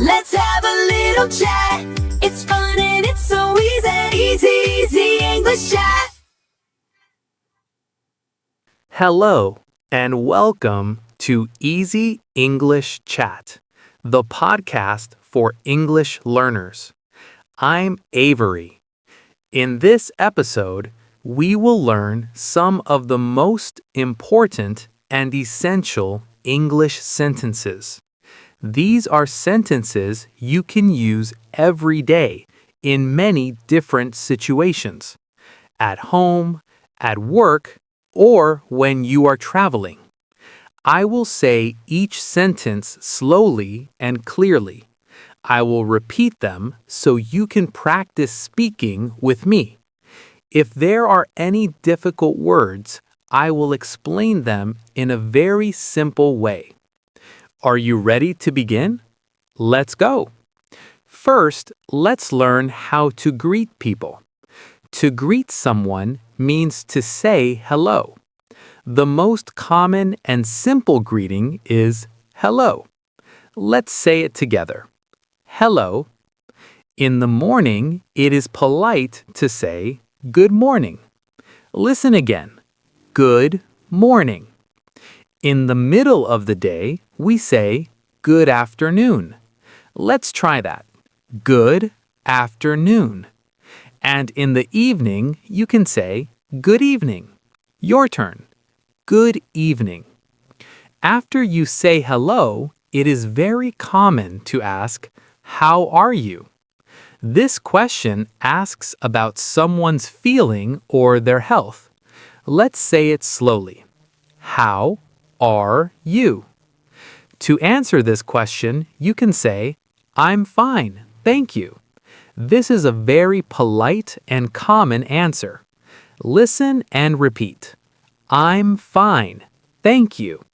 Let's have a little chat. It's fun and it's so easy English chat. Hello and welcome to Easy English Chat, the podcast for English learners. I'm Avery. In this episode, we will learn some of the most important and essential English sentences. These are sentences you can use every day in many different situations, at home, at work, or when you are traveling. I will say each sentence slowly and clearly. I will repeat them so you can practice speaking with me. If there are any difficult words, I will explain them in a very simple way. Are you ready to begin? Let's go. First, let's learn how to greet people. To greet someone means to say hello. The most common and simple greeting is hello. Let's say it together. Hello. In the morning, it is polite to say good morning. Listen again. Good morning. In the middle of the day, we say good afternoon. Let's try that. Good afternoon. And in the evening, you can say good evening. Your turn. Good evening. After you say hello, it is very common to ask, how are you? This question asks about someone's feeling or their health. Let's say it slowly. How are you? To answer this question, you can say, I'm fine, thank you. This is a very polite and common answer. Listen and repeat. I'm fine, thank you.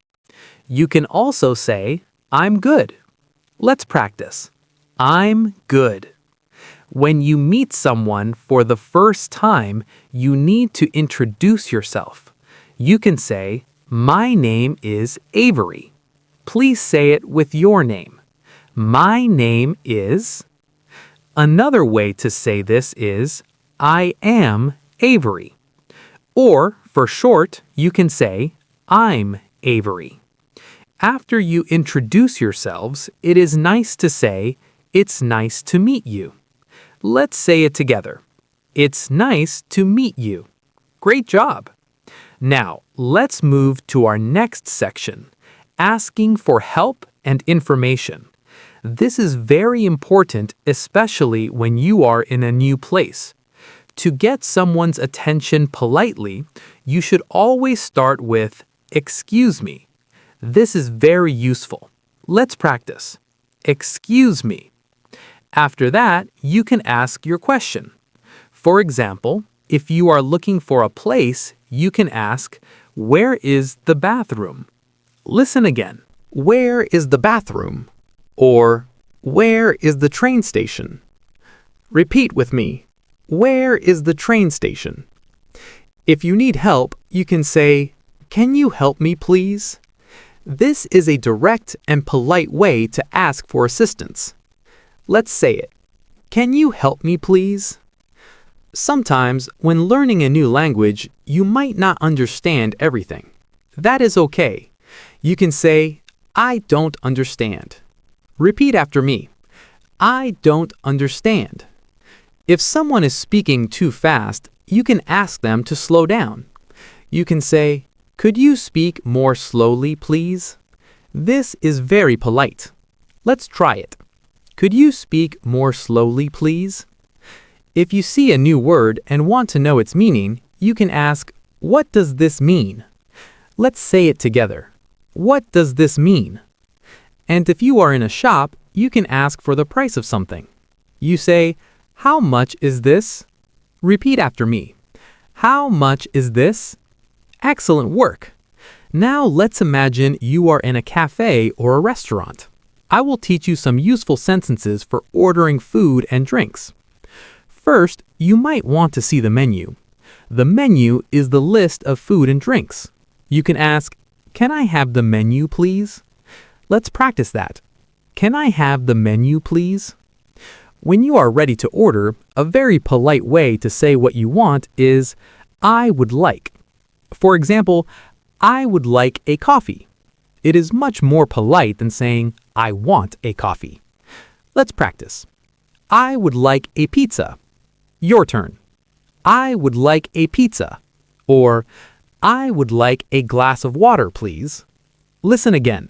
You can also say, I'm good. Let's practice. I'm good. When you meet someone for the first time, you need to introduce yourself. You can say, my name is Avery. Please say it with your name. My name is... Another way to say this is, I am Avery. Or, for short, you can say, I'm Avery. After you introduce yourselves, it is nice to say, it's nice to meet you. Let's say it together. It's nice to meet you. Great job. Now, let's move to our next section, asking for help and information. This is very important, especially when you are in a new place. To get someone's attention politely, you should always start with, excuse me. This is very useful. Let's practice. Excuse me. After that, you can ask your question. For example, if you are looking for a place, you can ask, where is the bathroom? Listen again. Where is the bathroom? Or, where is the train station? Repeat with me. Where is the train station? If you need help, you can say, can you help me please? This is a direct and polite way to ask for assistance. Let's say it. Can you help me please? Sometimes, when learning a new language, you might not understand everything. That is okay. You can say, I don't understand. Repeat after me. I don't understand. If someone is speaking too fast, you can ask them to slow down. You can say, could you speak more slowly, please? This is very polite. Let's try it. Could you speak more slowly, please? If you see a new word and want to know its meaning, you can ask, what does this mean? Let's say it together. What does this mean? And if you are in a shop, you can ask for the price of something. You say, how much is this? Repeat after me. How much is this? Excellent work. Now let's imagine you are in a cafe or a restaurant. I will teach you some useful sentences for ordering food and drinks. First, you might want to see the menu. The menu is the list of food and drinks. You can ask, can I have the menu, please? Let's practice that. Can I have the menu, please? When you are ready to order, a very polite way to say what you want is, I would like. For example, I would like a coffee. It is much more polite than saying, I want a coffee. Let's practice. I would like a pizza. Your turn. I would like a pizza. Or, I would like a glass of water, please. Listen again.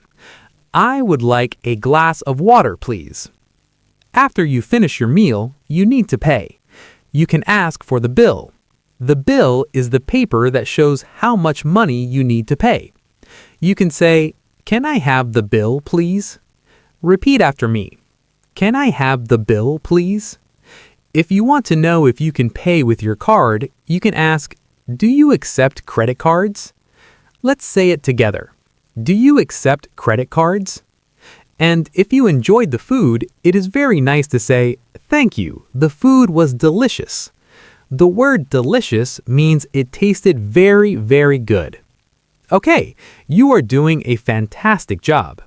I would like a glass of water, please. After you finish your meal, you need to pay. You can ask for the bill. The bill is the paper that shows how much money you need to pay. You can say, can I have the bill, please? Repeat after me. Can I have the bill, please? If you want to know if you can pay with your card, you can ask, do you accept credit cards? Let's say it together. Do you accept credit cards? And if you enjoyed the food, it is very nice to say, thank you, the food was delicious. The word delicious means it tasted very, very good. Okay, you are doing a fantastic job.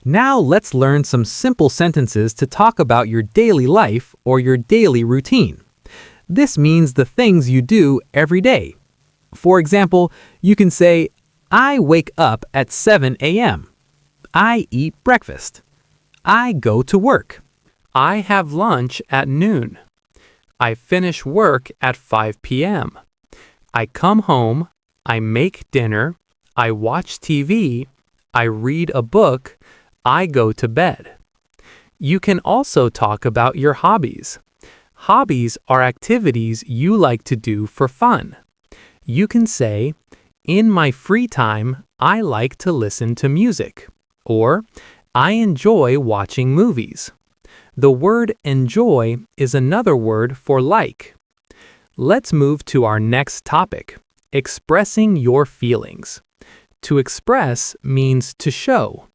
Now let's learn some simple sentences to talk about your daily life or your daily routine. This means the things you do every day. For example, you can say, I wake up at 7 a.m. I eat breakfast. I go to work. I have lunch at noon. I finish work at 5 p.m. I come home. I make dinner. I watch TV. I read a book. I go to bed. You can also talk about your hobbies. Hobbies are activities you like to do for fun. You can say, in my free time, I like to listen to music. Or, I enjoy watching movies. The word enjoy is another word for like. Let's move to our next topic, expressing your feelings. To express means to show.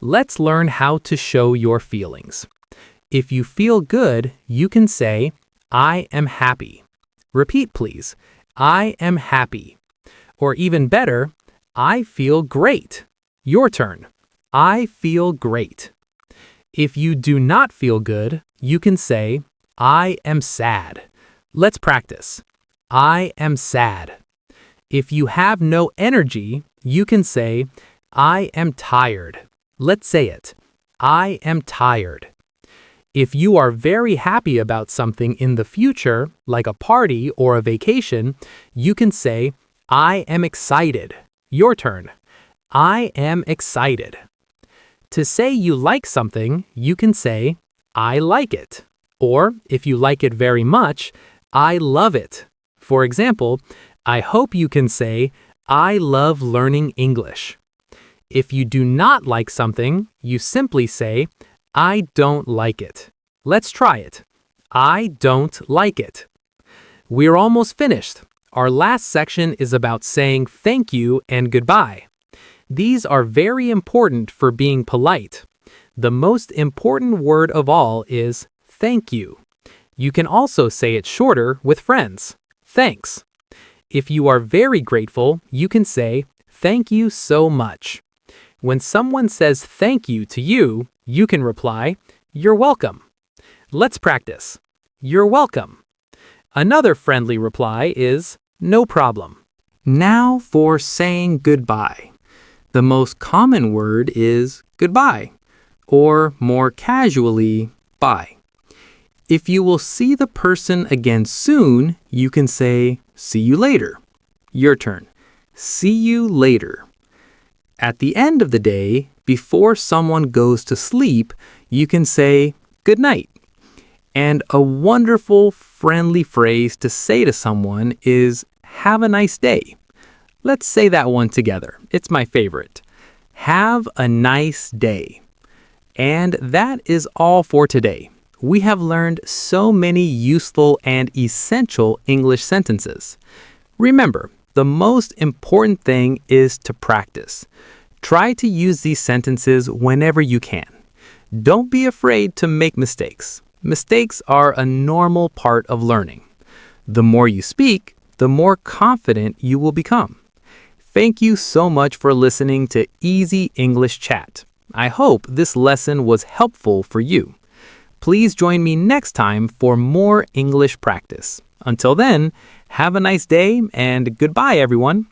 Let's learn how to show your feelings. If you feel good, you can say, I am happy. Repeat, please. I am happy. Or even better, I feel great. Your turn. I feel great. If you do not feel good, you can say, I am sad. Let's practice. I am sad. If you have no energy, you can say, I am tired. Let's say it. I am tired. If you are very happy about something in the future, like a party or a vacation, you can say, I am excited. Your turn. I am excited. To say you like something, you can say, I like it. Or, if you like it very much, I love it. For example, I hope you can say, I love learning English. If you do not like something, you simply say, I don't like it. Let's try it. I don't like it. We're almost finished. Our last section is about saying thank you and goodbye. These are very important for being polite. The most important word of all is thank you. You can also say it shorter with friends. Thanks. If you are very grateful, you can say thank you so much. When someone says thank you to you, you can reply, you're welcome. Let's practice. You're welcome. Another friendly reply is no problem. Now for saying goodbye. The most common word is goodbye, or more casually, bye. If you will see the person again soon, you can say, see you later. Your turn. See you later. At the end of the day, before someone goes to sleep, you can say, good night. And a wonderful, friendly phrase to say to someone is, have a nice day. Let's say that one together. It's my favorite. Have a nice day. And that is all for today. We have learned so many useful and essential English sentences. Remember, the most important thing is to practice. Try to use these sentences whenever you can. Don't be afraid to make mistakes. Mistakes are a normal part of learning. The more you speak, the more confident you will become. Thank you so much for listening to Easy English Chat. I hope this lesson was helpful for you. Please join me next time for more English practice. Until then, have a nice day and goodbye, everyone.